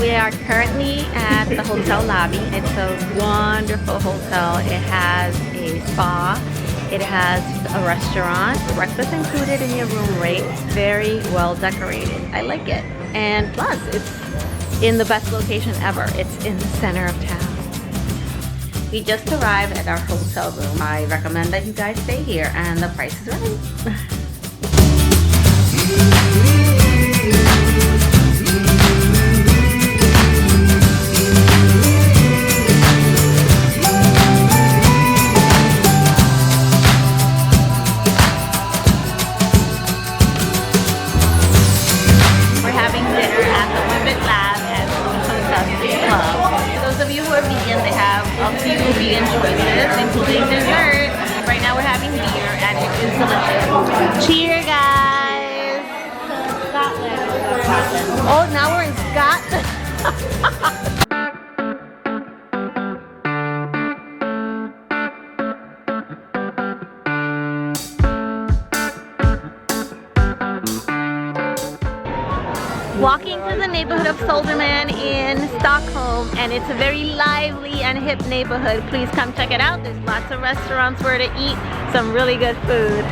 We are currently at the hotel lobby. It's a wonderful hotel. It has a spa. It has a restaurant. Breakfast included in your room rate. It's very well decorated. I like it. And plus, it's in the best location ever. It's in the center of town. We just arrived at our hotel room. I recommend that you guys stay here, and the price is right. A few vegan choices, including dessert. Right now we're having beer and it is delicious. Cheers, guys! Scotland. Oh, now we're in Scotland. Walking through the neighborhood of Sodermalm in Stockholm, and it's a very lively and hip neighborhood. Please come check it out. There's lots of restaurants where to eat some really good food.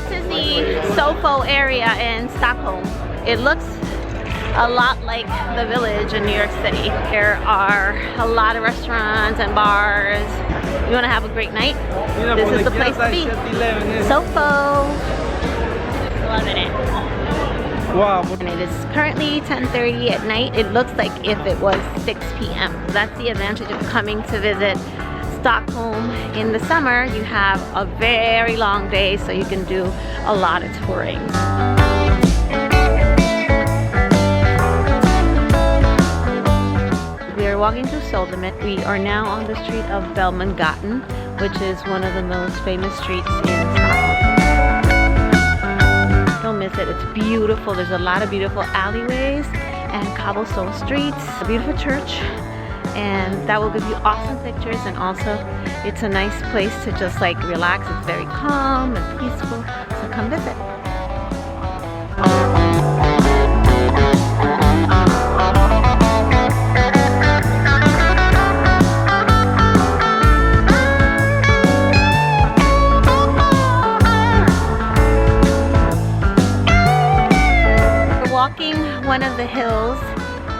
This is the SoFo area in Stockholm. It looks a lot like the Village in New York City. There are a lot of restaurants and bars. You want to have a great night? This is the place to be. SoFo. Loving it. Wow. And it is currently 10:30 at night. It looks like if it was 6 p.m. That's the advantage of coming to visit Stockholm in the summer. You have a very long day, so you can do a lot of touring. We are walking through Sodermalm. We are now on the street of Bellmangatam, which is one of the most famous streets in Stockholm. Don't miss it. It's beautiful. There's a lot of beautiful alleyways and cobblestone streets. A beautiful church, and that will give you awesome pictures, and also it's a nice place to just like relax. It's very calm and peaceful, so come visit. Walking one of the hills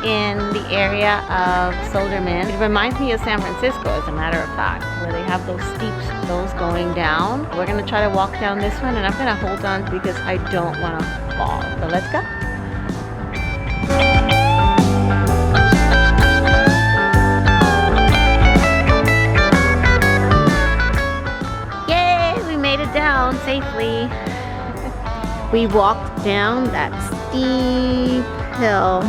in the area of Sodermalm. It reminds me of San Francisco, as a matter of fact, where they have those steep hills going down. We're gonna try to walk down this one, and I'm gonna hold on because I don't want to fall. So let's go. Yay! We made it down safely. We walked down that steep hill,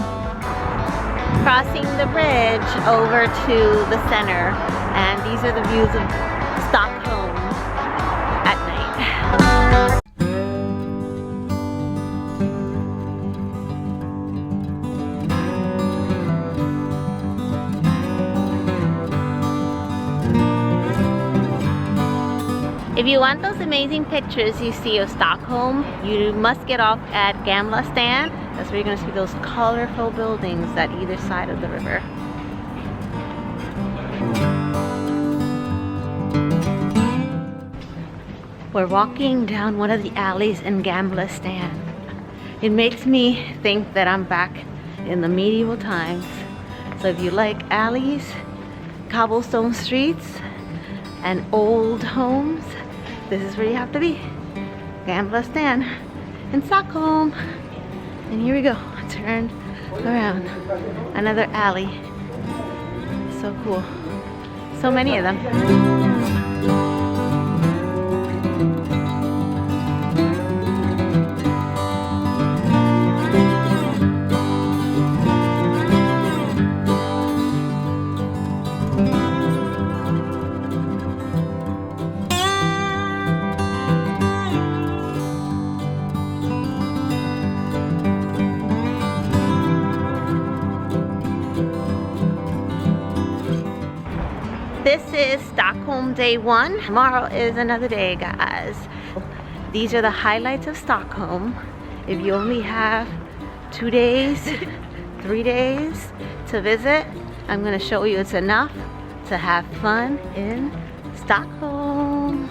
crossing the bridge over to the center, and these are the views of Stockholm at night. If you want those amazing pictures you see of Stockholm, you must get off at Gamla Stan. That's where you're going to see those colorful buildings at either side of the river. We're walking down one of the alleys in Gamla Stan. It makes me think that I'm back in the medieval times. So if you like alleys, cobblestone streets, and old homes, this is where you have to be. Gamla Stan in Stockholm. And here we go, turn around. Another alley. So cool. So many of them. This is Stockholm day 1. Tomorrow is another day, guys. These are the highlights of Stockholm. If you only have 2 days, 3 days to visit, I'm gonna show you it's enough to have fun in Stockholm.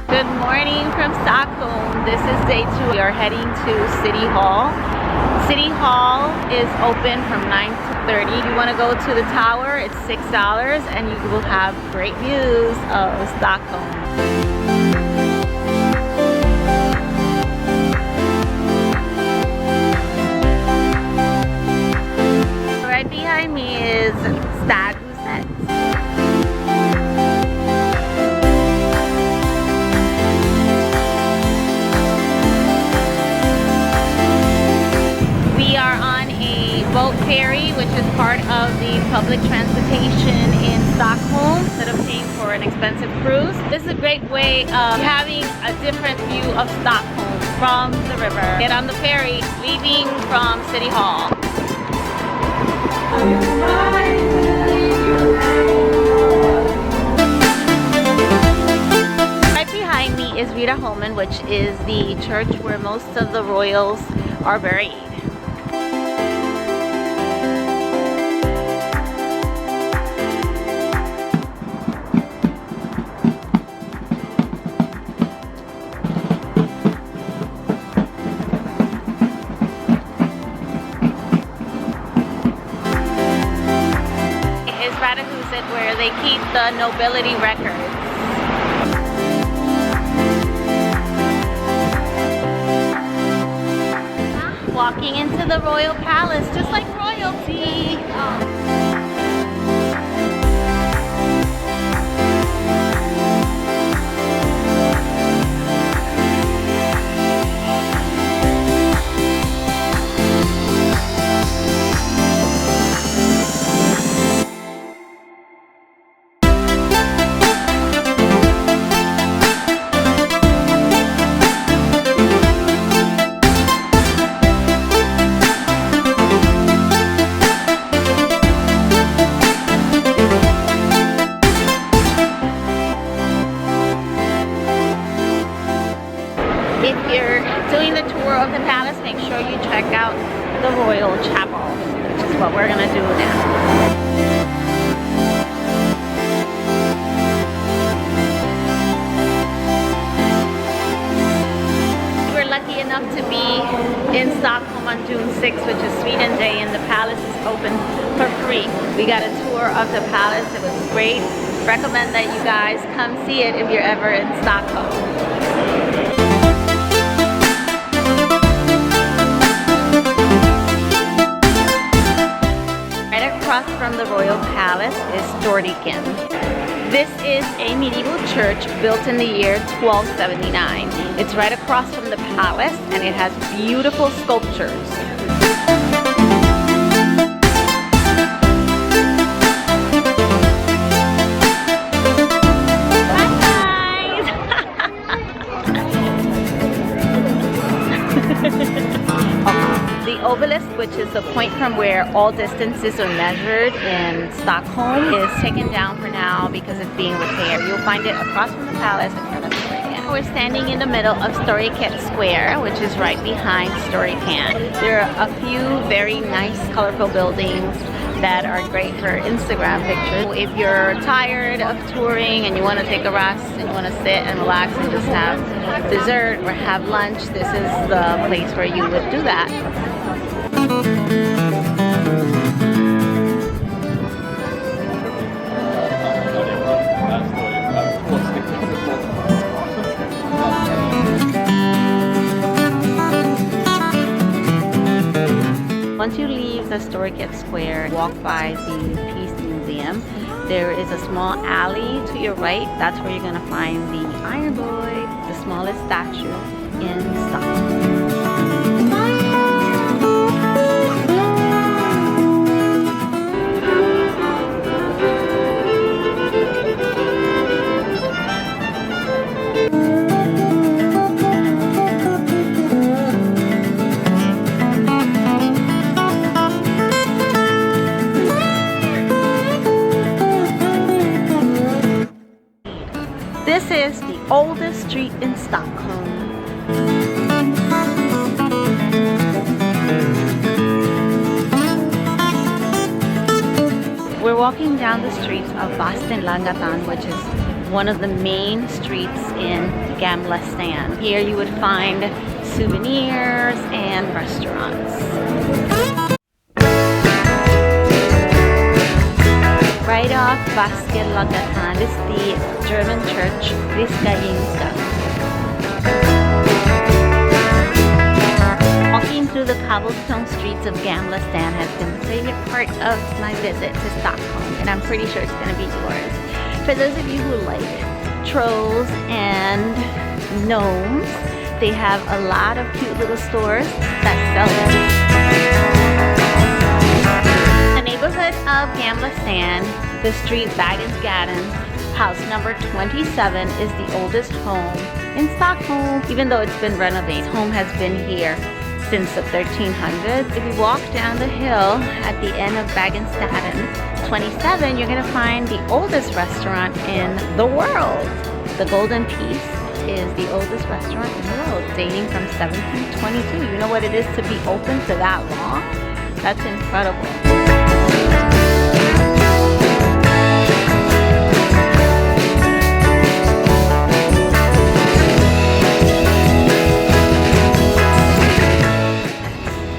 Good morning from Stockholm. This is day 2. We are heading to City Hall. City Hall is open from 9 to 30. If you want to go to the tower, it's $6 and you will have great views of Stockholm. Right behind me is Riddarhuset. We are on a boat ferry, which is part of the public transportation in Stockholm, instead of paying for an expensive cruise. This is a great way of having a different view of Stockholm from the river. Get on the ferry leaving from City Hall. Right behind me is Riddarholmen, which is the church where most of the royals are buried. Riddarhuset, where they keep the nobility records. Walking into the royal palace, just like royalty. If you're doing the tour of the palace, make sure you check out the royal chapel, which is what we're gonna do now. We're lucky enough to be in Stockholm on June 6th, which is Sweden Day, and the palace is open for free. We got a tour of the palace. It was great. Recommend that you guys come see it if you're ever in Stockholm. Across from the royal palace is Storkyrkan. This is a medieval church built in the year 1279. It's right across from the palace and it has beautiful sculptures. The Obelisk, which is the point from where all distances are measured in Stockholm, is taken down for now because it's being repaired. You'll find it across from the palace in front of Storkyrkan. We're standing in the middle of Stortorget Square, which is right behind Storkyrkan. There are a few very nice, colorful buildings that are great for Instagram pictures. If you're tired of touring and you want to take a rest and you want to sit and relax and just have dessert or have lunch, this is the place where you would do that. Once you leave the Stortorget Square, walk by the Peace Museum. There is a small alley to your right. That's where you're gonna find the Iron Boy, the smallest statue in Stockholm. This is the oldest street in Stockholm. We're walking down the streets of Bellmangatam, which is one of the main streets in Gamla Stan. Here you would find souvenirs and restaurants. Right off Bellmangatam is the German church Riddarhuset. Walking through the cobblestone streets of Gamla Stan has been the favorite part of my visit to Stockholm, and I'm pretty sure it's going to be yours. For those of you who like trolls and gnomes, they have a lot of cute little stores that sell them. The neighborhood of Gamla Stan, the street Bellmangatam, house number 27 is the oldest home in Stockholm. Even though it's been renovated, home has been here since the 1300s. If you walk down the hill at the end of Bellmangatam 27, you're going to find the oldest restaurant in the world. The Golden Piece is the oldest restaurant in the world, dating from 1722. You know what it is to be open for that long? That's incredible.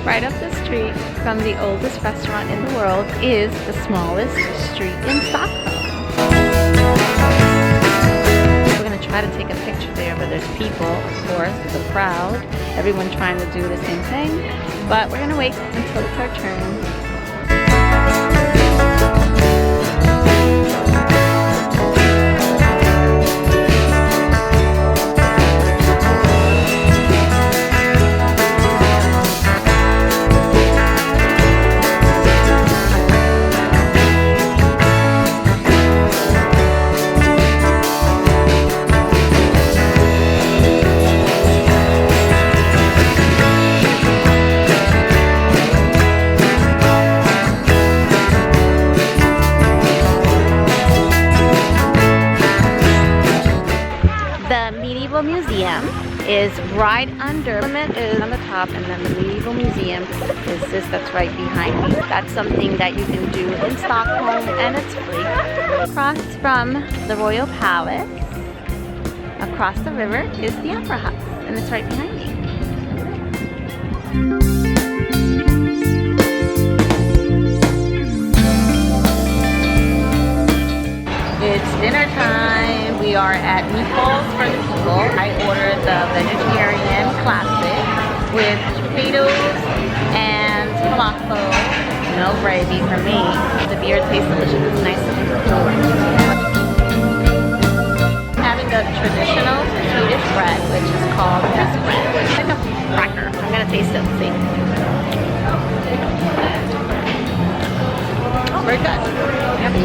Right up the street from the oldest restaurant in the world is the smallest street in Stockholm. We're going to try to take a picture there, but there's people, of course, there's a crowd, everyone trying to do the same thing, but we're going to wait until it's our turn. Museum is right under. It is on the top, and then the medieval museum is this that's right behind me. That's something that you can do in Stockholm, and it's free. Across from the Royal Palace, across the river, is the Opera House, and it's right behind me. It's dinner time. We are at Meatballs for the People. I ordered the vegetarian classic with potatoes and falafel. No gravy for me. The beer tastes delicious. It's nice and cool. Having the traditional Swedish bread, which is called this bread. It's like a cracker. I'm gonna taste it and see. Oh, very good. Yummy.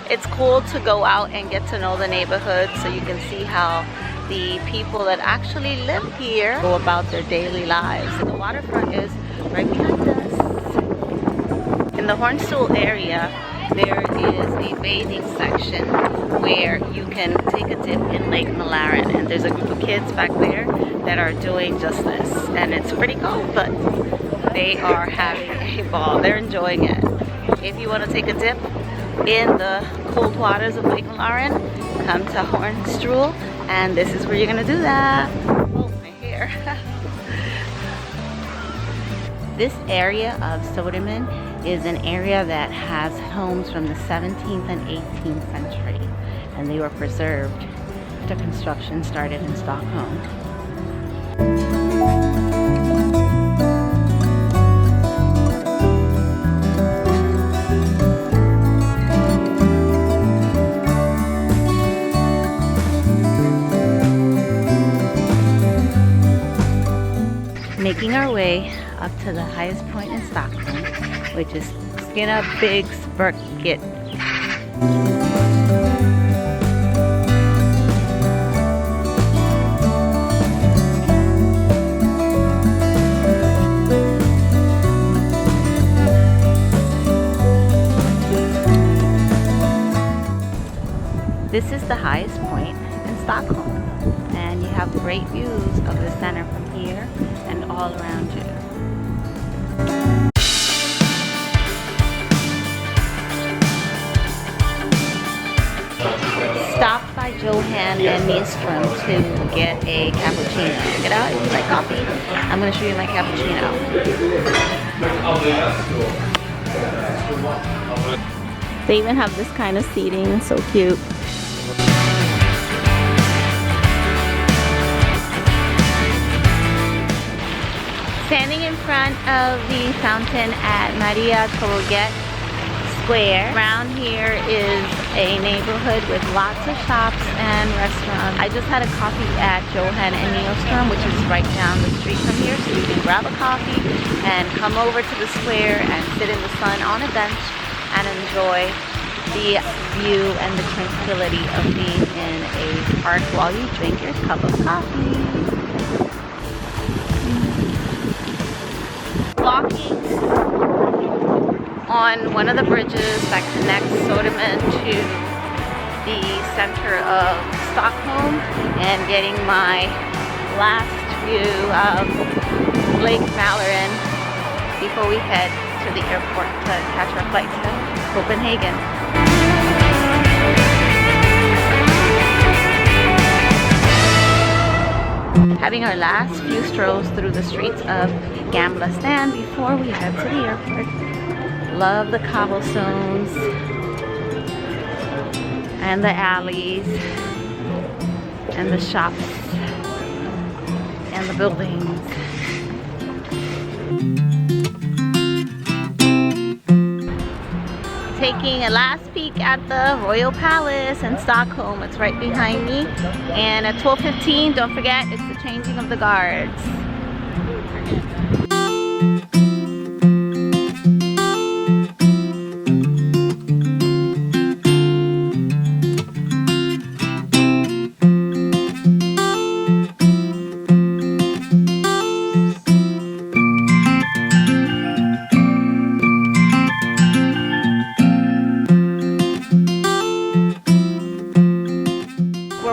It's cool to go out and get to know the neighborhood so you can see how the people that actually live here go about their daily lives. And the waterfront is right behind us. In the Hornstull area, there is a bathing section where you can take a dip in Lake Malaren, and there's a group of kids back there that are doing just this, and it's pretty cold, but they are having a ball. They're enjoying it. If you want to take a dip in the cold waters of Lake Malaren, come to Hornstull, and this is where you're gonna do that. Oh, my hair. This area of Sodermalm is an area that has homes from the 17th and 18th century, and they were preserved after construction started in Stockholm. making our way up to the highest point in Stockholm, which is Stortorget. This is the highest point in Stockholm, and you have great views of the center from here and all around you. Stopped by Johan and Nystrom to get a cappuccino. Check it out, if you like coffee, I'm going to show you my cappuccino. They even have this kind of seating, it's so cute. Standing in front of the fountain at Stortorget Square. Around here is a neighborhood with lots of shops and restaurants. I just had a coffee at Johan and Nystrom, which is right down the street from here, so you can grab a coffee and come over to the square and sit in the sun on a bench and enjoy the view and the tranquility of being in a park while you drink your cup of coffee. Walking on one of the bridges that connects Sodermalm to the center of Stockholm and getting my last view of Lake Malaren before we head to the airport to catch our flight to Copenhagen. Having our last few strolls through the streets of Gamla Stan before we head to the airport. Love the cobblestones and the alleys and the shops and the buildings. Taking a last peek at the Royal Palace in Stockholm. It's right behind me. And at 12:15, don't forget, it's the changing of the guards.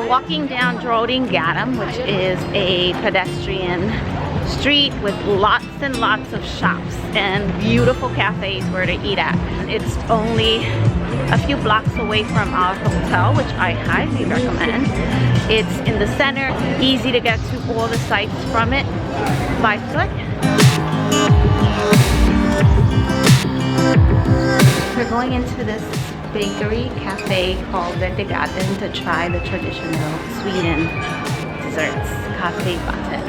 Walking down DROTTNINGGATAN, which is a pedestrian street with lots and lots of shops and beautiful cafes where to eat at. It's only a few blocks away from our hotel, which I highly recommend. It's in the center, easy to get to all the sites from it by foot. We're going into this bakery cafe called Bellmangatam to try the traditional Sweden desserts, cafe button.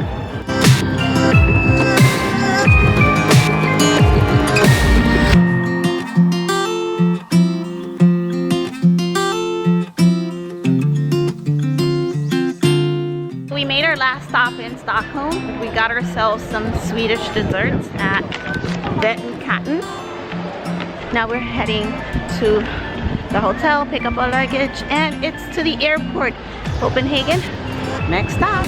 We made our last stop in Stockholm. We got ourselves some Swedish desserts at Bellmangatam. Now we're heading to the hotel, pick up our luggage, and it's to the airport, Copenhagen. Next stop.